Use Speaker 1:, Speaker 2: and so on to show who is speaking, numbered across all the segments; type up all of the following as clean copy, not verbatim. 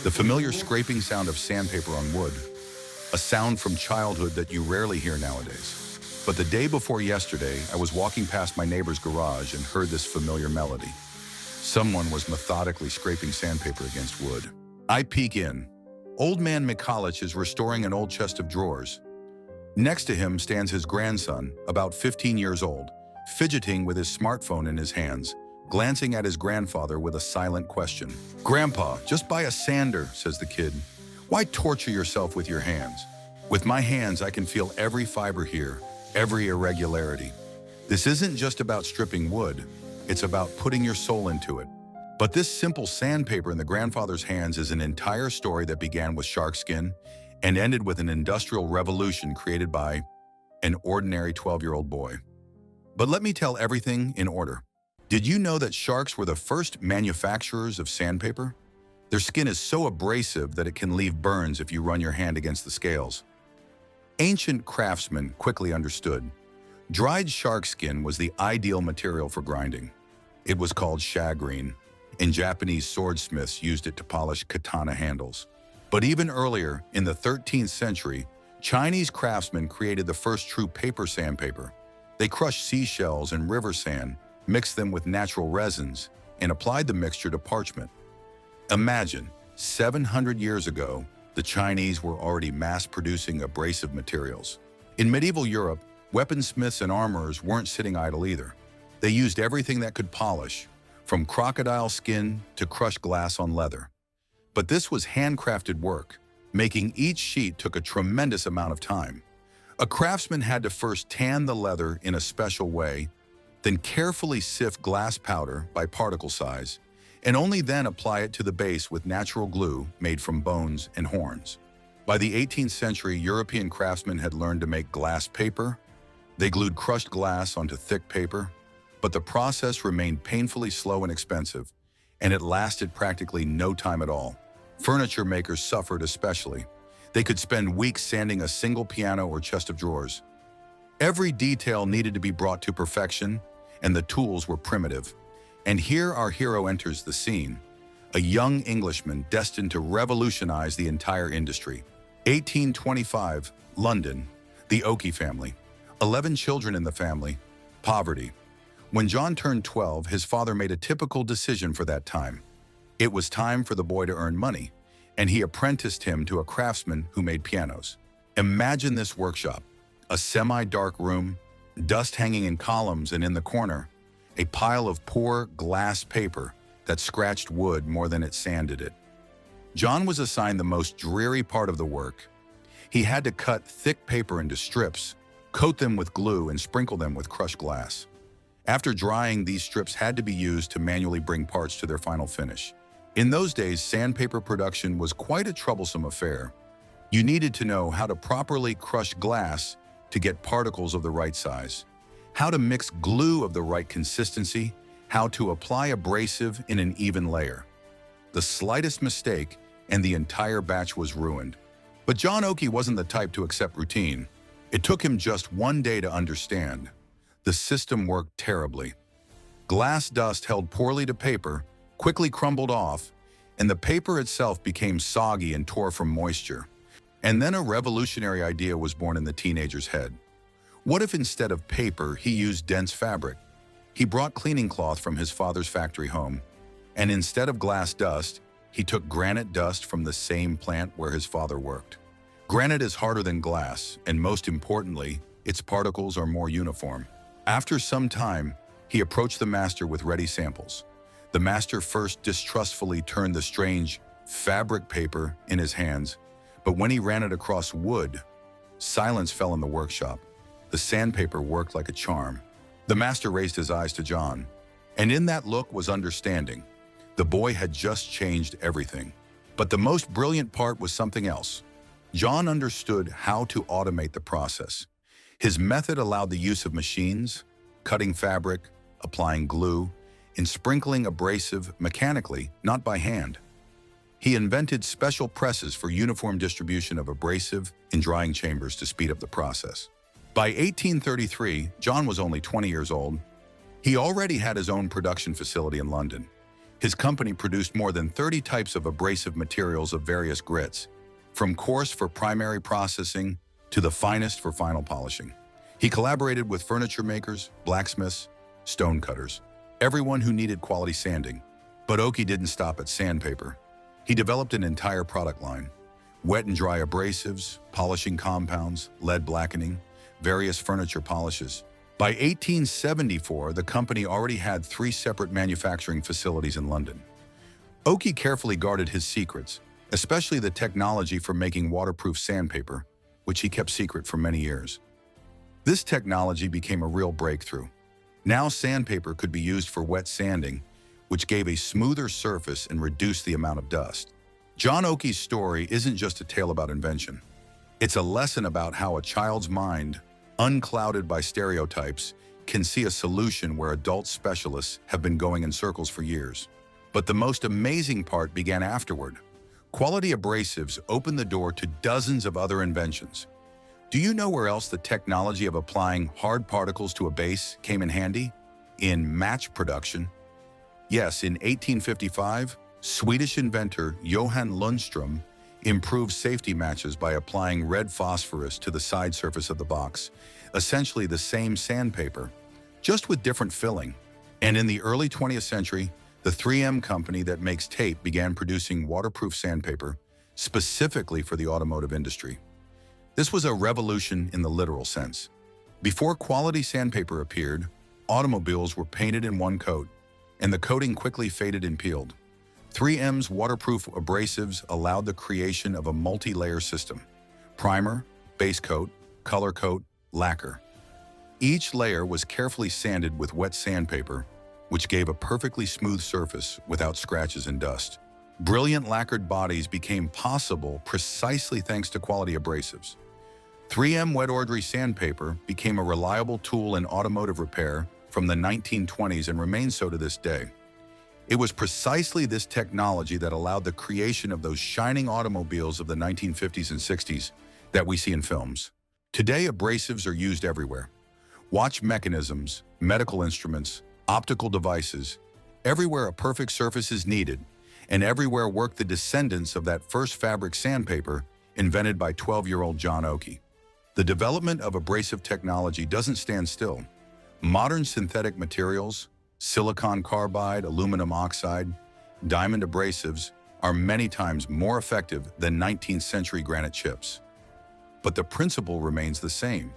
Speaker 1: The familiar scraping sound of sandpaper on wood, a sound from childhood that you rarely hear nowadays. But the day before yesterday, I was walking past my neighbor's garage and heard this familiar melody. Someone was methodically scraping sandpaper against wood. I peek in. Old man Mikolich is restoring an old chest of drawers. Next to him stands his grandson, about 15 years old, fidgeting with his smartphone in his hands, glancing at his grandfather with a silent question. "Grandpa, just buy a sander," says the kid. "Why torture yourself with your hands?" "With my hands, I can feel every fiber here, every irregularity. This isn't just about stripping wood, it's about putting your soul into it." But this simple sandpaper in the grandfather's hands is an entire story that began with shark skin and ended with an industrial revolution created by an ordinary 12-year-old boy. But let me tell everything in order. Did you know that sharks were the first manufacturers of sandpaper? Their skin is so abrasive that it can leave burns if you run your hand against the scales. Ancient craftsmen quickly understood. Dried shark skin was the ideal material for grinding. It was called shagreen, and Japanese swordsmiths used it to polish katana handles. But even earlier, in the 13th century, Chinese craftsmen created the first true paper sandpaper. They crushed seashells and river sand, mixed them with natural resins, and applied the mixture to parchment. Imagine, 700 years ago, the Chinese were already mass-producing abrasive materials. In medieval Europe, weaponsmiths and armorers weren't sitting idle either. They used everything that could polish, from crocodile skin to crushed glass on leather. But this was handcrafted work. Making each sheet took a tremendous amount of time. A craftsman had to first tan the leather in a special way, then carefully sift glass powder by particle size, and only then apply it to the base with natural glue made from bones and horns. By the 18th century, European craftsmen had learned to make glass paper. They glued crushed glass onto thick paper, but the process remained painfully slow and expensive, and it lasted practically no time at all. Furniture makers suffered especially. They could spend weeks sanding a single piano or chest of drawers. Every detail needed to be brought to perfection, and the tools were primitive. And here our hero enters the scene, a young Englishman destined to revolutionize the entire industry. 1825, London, the Oakey family. 11 children in the family, poverty. When John turned 12, his father made a typical decision for that time. It was time for the boy to earn money, and he apprenticed him to a craftsman who made pianos. Imagine this workshop, a semi-dark room, dust hanging in columns, and in the corner, a pile of poor glass paper that scratched wood more than it sanded it. John was assigned the most dreary part of the work. He had to cut thick paper into strips, coat them with glue, and sprinkle them with crushed glass. After drying, these strips had to be used to manually bring parts to their final finish. In those days, sandpaper production was quite a troublesome affair. You needed to know how to properly crush glass to get particles of the right size, how to mix glue of the right consistency, how to apply abrasive in an even layer. The slightest mistake, and the entire batch was ruined. But John Oakey wasn't the type to accept routine. It took him just one day to understand. The system worked terribly. Glass dust held poorly to paper, quickly crumbled off, and the paper itself became soggy and tore from moisture. And then a revolutionary idea was born in the teenager's head. What if instead of paper, he used dense fabric? He brought cleaning cloth from his father's factory home, and instead of glass dust, he took granite dust from the same plant where his father worked. Granite is harder than glass, and most importantly, its particles are more uniform. After some time, he approached the master with ready samples. The master first distrustfully turned the strange fabric paper in his hands, but when he ran it across wood, silence fell in the workshop. The sandpaper worked like a charm. The master raised his eyes to John, and in that look was understanding. The boy had just changed everything. But the most brilliant part was something else. John understood how to automate the process. His method allowed the use of machines, cutting fabric, applying glue, and sprinkling abrasive mechanically, not by hand. He invented special presses for uniform distribution of abrasive in drying chambers to speed up the process. By 1833, John was only 20 years old. He already had his own production facility in London. His company produced more than 30 types of abrasive materials of various grits, from coarse for primary processing to the finest for final polishing. He collaborated with furniture makers, blacksmiths, stone cutters, everyone who needed quality sanding. But Oki didn't stop at sandpaper. He developed an entire product line: wet and dry abrasives, polishing compounds, lead blackening, various furniture polishes. By 1874, the company already had 3 separate manufacturing facilities in London. Oki carefully guarded his secrets, especially the technology for making waterproof sandpaper, which he kept secret for many years. This technology became a real breakthrough. Now sandpaper could be used for wet sanding, which gave a smoother surface and reduced the amount of dust. John Oki's story isn't just a tale about invention. It's a lesson about how a child's mind, unclouded by stereotypes, can see a solution where adult specialists have been going in circles for years. But the most amazing part began afterward. Quality abrasives opened the door to dozens of other inventions. Do you know where else the technology of applying hard particles to a base came in handy? In match production. Yes, in 1855, Swedish inventor Johan Lundström improved safety matches by applying red phosphorus to the side surface of the box, essentially the same sandpaper, just with different filling. And in the early 20th century, the 3M company that makes tape began producing waterproof sandpaper specifically for the automotive industry. This was a revolution in the literal sense. Before quality sandpaper appeared, automobiles were painted in one coat, and the coating quickly faded and peeled. 3M's waterproof abrasives allowed the creation of a multi-layer system: primer, base coat, color coat, lacquer. Each layer was carefully sanded with wet sandpaper, which gave a perfectly smooth surface without scratches and dust. Brilliant lacquered bodies became possible precisely thanks to quality abrasives. 3M wet ordinary sandpaper became a reliable tool in automotive repair from the 1920s and remains so to this day. It was precisely this technology that allowed the creation of those shining automobiles of the 1950s and 60s that we see in films. Today, abrasives are used everywhere. Watch mechanisms, medical instruments, optical devices. Everywhere a perfect surface is needed, and everywhere work the descendants of that first fabric sandpaper invented by 12-year-old John Oki. The development of abrasive technology doesn't stand still. Modern synthetic materials, silicon carbide, aluminum oxide, diamond abrasives are many times more effective than 19th century granite chips. But the principle remains the same: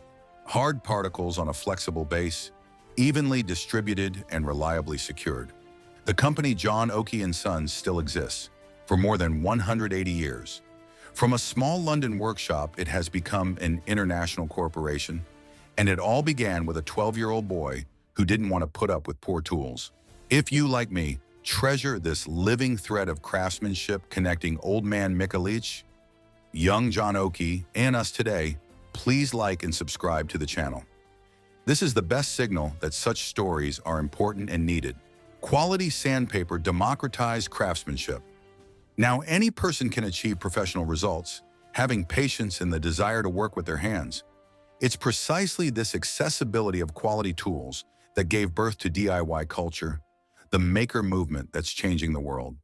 Speaker 1: hard particles on a flexible base, evenly distributed and reliably secured. The company John Oki and Sons still exists for more than 180 years. From a small London workshop, it has become an international corporation, and it all began with a 12-year-old boy who didn't want to put up with poor tools. If you, like me, treasure this living thread of craftsmanship connecting old man Mikulich, young John Oki, and us today, please like and subscribe to the channel. This is the best signal that such stories are important and needed. Quality sandpaper democratized craftsmanship. Now any person can achieve professional results, having patience and the desire to work with their hands. It's precisely this accessibility of quality tools that gave birth to DIY culture, the maker movement that's changing the world.